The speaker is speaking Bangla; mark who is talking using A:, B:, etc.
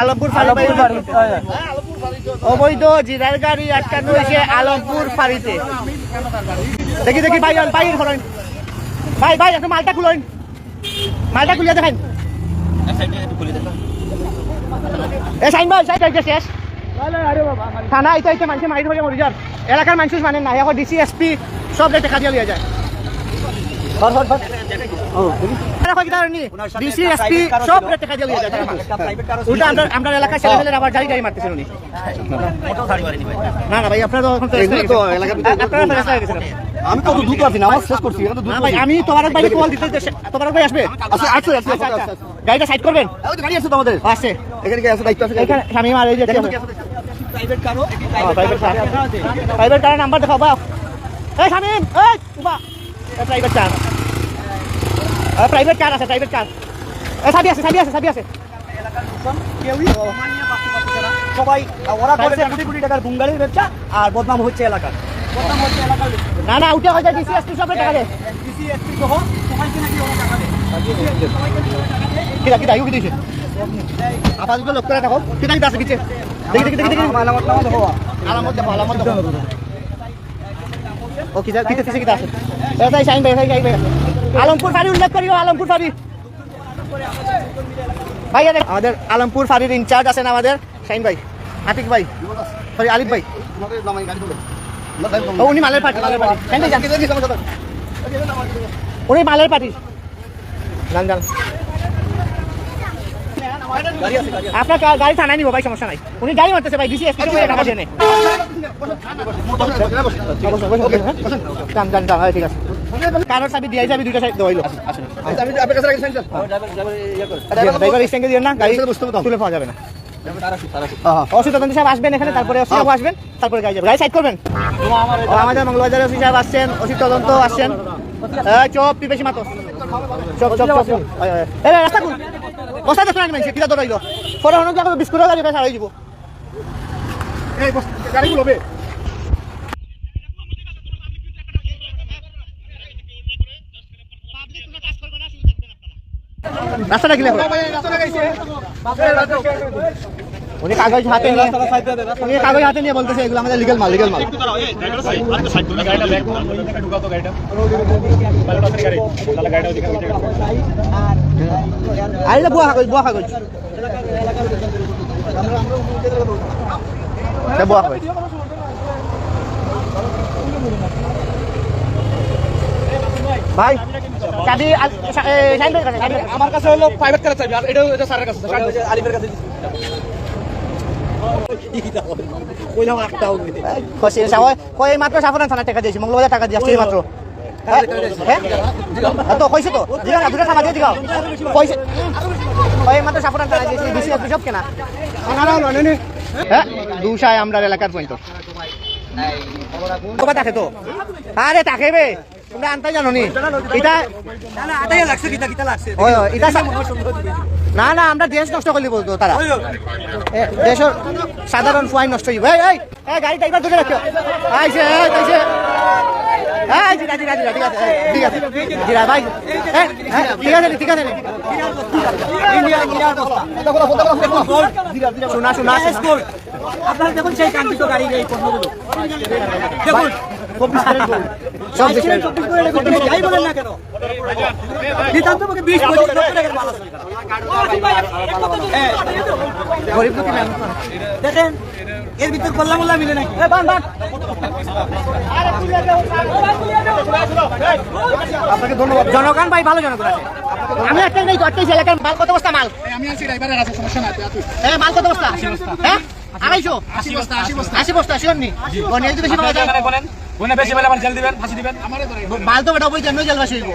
A: আলমপুর অবৈধ জিরার গাড়ি আটকানো হয়েছে আলমপুর ফাঁড়িতে। দেখি দেখি ভাই ভাই ধরেন ভাই ভাই একটু মালটা খুলেন, মালটা খুলিয়ে দেখেন। এ সাইন ভাই সাইড হইছে শেষ থানা আইতে আইতে মানুষ মারি ধরে মরি যান। এলাকার মানুষ মানে না, এখন ডিসি এসপি সব দেখা দিয়ে লিয়ে যায়। ডিসি এসপি সব দেখা দিয়ে লিয়ে যায়। উল্টা আমরা এলাকায় ছেলেমেলের আবার গাড়ি গাড়ি মারতেছেন উনি। না না ভাই আপনারা
B: আমি কত দ্রুত আছি না, আমার শেষ করছি।
A: আমি তোমার ভাই কল দিতে, তোমার ভাই আসবে।
B: আচ্ছা
A: গাড়িটা সাইড করবেন।
B: গাড়ি আছে তো আমাদের,
A: আছে
B: এখানে কি আছে? দায়িত্ব আছে
A: এখানে আমি মার এই যে
B: প্রাইভেট কারও,
A: প্রাইভেট কারের নাম্বার দেখাও বা। এই শামিম এই বাবা, প্রাইভেট কার, প্রাইভেট কার আছে, প্রাইভেট কার। এই সাবি আছে, সাবি আছে, সাবি আছে।
B: কেউই সবাই ওরা করে কোটি কোটি টাকার বুঙ্গালির ব্যবসা, আর বদনাম হচ্ছে এলাকার, বদনাম হচ্ছে এলাকার।
A: না না উঠে হয়ে যায় ডিসি এসপি সব টাকা দেয়।
B: ডিসি এসপি সহ সবাইকে নাকি ওরা টাকা দেয়।
A: কি রাখি দাইও কি দিছে আপাতত লোক করে দেখো কি রাখি আছে কিছু। দেখি দেখি দেখি দেখি
B: আলামত নাও দেখো,
A: আলামত দেখো, আলামত দেখো। ও কি যা কিতে কিছে কিটা আছে এটাই সাইন ভাই, এটাই ভাই। আলমপুর ফাঁড়ি উল্লেখ করিও, আলমপুর ফাঁড়ি ভাই। আমাদের আলমপুর ফাঁড়ির ইনচার্জ আছেন আমাদের শাইন ভাই, আতিক ভাই, সরি আলিফ ভাই। উনি মালের পার্টি, মালের পার্টি। শাইন ভাই উনি মালের পার্টি। জান জান আপনার গাড়ি থানায় নিব ভাই, সমস্যা নাই। উনি গাড়ি মারতেছে ভাই, ডিসি এসপি সবাই টাকা দেনে। ঠিক আছে, কারোর চাবি দিয়ে যাবি, দুইটা সাইড দেওয়াইলো। ড্রাইভার স্ট্যান্ডে দিয়ে না, গাড়ি তুলে পাওয়া যাবে না। অসুবিধা সাহেব আসবেন এখানে, তারপরে ওসি সাহেব আসবেন, তারপরে গাড়ি যাবে। গাড়ি সাইড করবেন। আমাদের মঙ্গলবাজারের ওসি সাহেব আসছেন, ওসি তদন্ত আসছেন। চপ তুই বেশি মাতো, চপ চপ চপ। রাস্তা কোন বস্তা দেখুন আমি কিটা দৌড়াইল পরে অনেক জায়গায় বিস্কুটের গাড়ি সারাই দিব। এই গাড়িগুলো বে রাস্তাটা কি লাগবে? উনি কাগজ হাতে নিয়ে, উনি কাগজ হাতে নিয়ে বলতেছে এগুলো আমাদের লিগ্যাল মাল, লিগ্যাল মাল। আরে বুয়া কাগজ, বুয়া কাগজ, বুয়া কাগজ। ভাই চাবি
B: আমার কাছে হলো প্রাইভেট কার চাবি, আর এটা স্যারের কাছে, আলিফের কাছে।
A: মাত্র সাফারান থানা টাকা দিয়েছি, মঙ্গলবাজার টাকা দিয়ে আসছি মাত্র। তো কইছে তো দুটা থানা দিয়ে দিগাও কইছে, মাত্র সাফারান থানা দিয়েছি, ডিসি এসপি সব কেনা। হ্যাঁ দুশায় আমরা এলাকার পয়েন্ট থাকে তো। আরে তাকে বে তোমরা আনতে জানো নি এটা না না, আমরা দেশ নষ্ট করলি বলতো তারা, দেশের সাধারণ ফাইন নষ্ট হইব। এই গাড়ি ড্রাইভার ধরে রাখো, আইছে আইছে ঠিক আছে ঠিক আছে জিরা ভাই, ঠিক আছে ঠিক আছে। শোনা শোনা
B: আপনারা দেখুন সেই কাঙ্ক্ষিত গাড়ি, এই পণ্যগুলো দেখুন
A: সব
B: যাই বলেন না কেন, নিতান্ত পক্ষে 20-25 লক্ষ টাকার মাল আছে।
A: গরিব দুঃখী মানুষ
B: দেখেন এর ভিতর কল্লা মোল্লা মিলে নাকি।
A: আপনাকে ধন্যবাদ। জনগণ ভাই ভালো জনগণ আছে। আমি একটাই নেই তো, একটাই এলাকার মাল কত বস্তা মাল?
B: আমি আছি ড্রাইভারের আছে, সমস্যা নাই।
A: মাল কত বস্তা? হ্যাঁ 250 বস্তা শিওর নি? বেশি পাওয়া যায়,
B: বলেন বেশি পেলে আমার জেল দিবেন, ফাঁসি দিবেন।
A: মাল তো বেটা ওই জন্য জেলবাসী হইব।